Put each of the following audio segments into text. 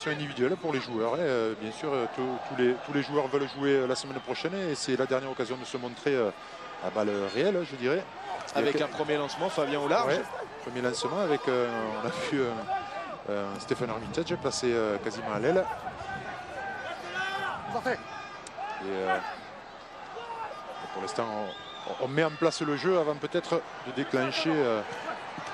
prestations individuelles pour les joueurs. Et, bien sûr, tous les joueurs veulent jouer la semaine prochaine et c'est la dernière occasion de se montrer à balle réelle, je dirais. Avec un premier lancement, Fabien au large. Ouais, premier lancement avec, on a vu Stéphane Armitage placé quasiment à l'aile. Pour l'instant, on met en place le jeu avant peut-être de déclencher.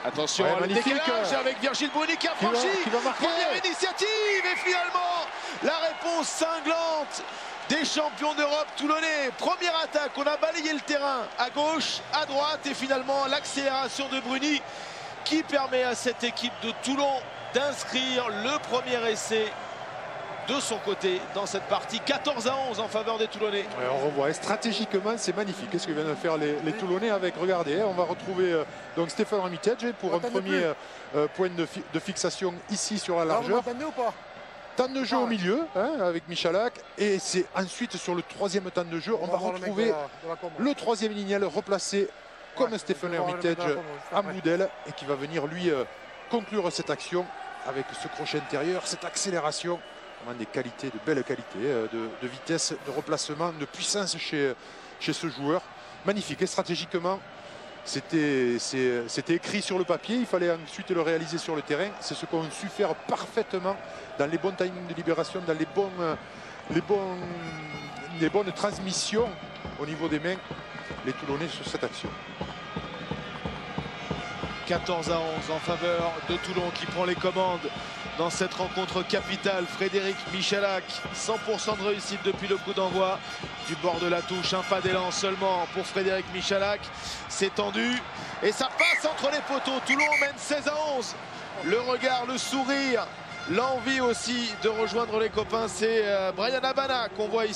Attention, ouais, le décalage avec Virgile Bruni qui a franchi. Première initiative et finalement la réponse cinglante des champions d'Europe toulonnais. Première attaque, on a balayé le terrain à gauche, à droite et finalement l'accélération de Bruni qui permet à cette équipe de Toulon d'inscrire le premier essai de son côté dans cette partie. 14-11 en faveur des Toulonnais. Ouais, on revoit, et stratégiquement c'est magnifique. Qu'est-ce que viennent de faire les Toulonnais avec, regardez, on va retrouver donc Stéphane Armitage pour un premier point de fixation ici sur la largeur. Temps de jeu au milieu avec Michalak et c'est ensuite sur le troisième temps de jeu on va retrouver le troisième lignel replacé comme Stéphane Armitage à bout d'aile et qui va venir lui conclure cette action avec ce crochet intérieur, cette accélération. Des qualités, de belles qualités, de vitesse, de replacement, de puissance chez ce joueur. Magnifique. Et stratégiquement, c'était écrit sur le papier. Il fallait ensuite le réaliser sur le terrain. C'est ce qu'ont su faire parfaitement dans les bons timings de libération, dans les bonnes transmissions au niveau des mains, les Toulonnais sur cette action. 14-11 en faveur de Toulon qui prend les commandes dans cette rencontre capitale. Frédéric Michalak, 100% de réussite depuis le coup d'envoi du bord de la touche. Un pas d'élan seulement pour Frédéric Michalak. C'est tendu et ça passe entre les poteaux. Toulon mène 16-11. Le regard, le sourire, l'envie aussi de rejoindre les copains. C'est Brian Abana qu'on voit ici.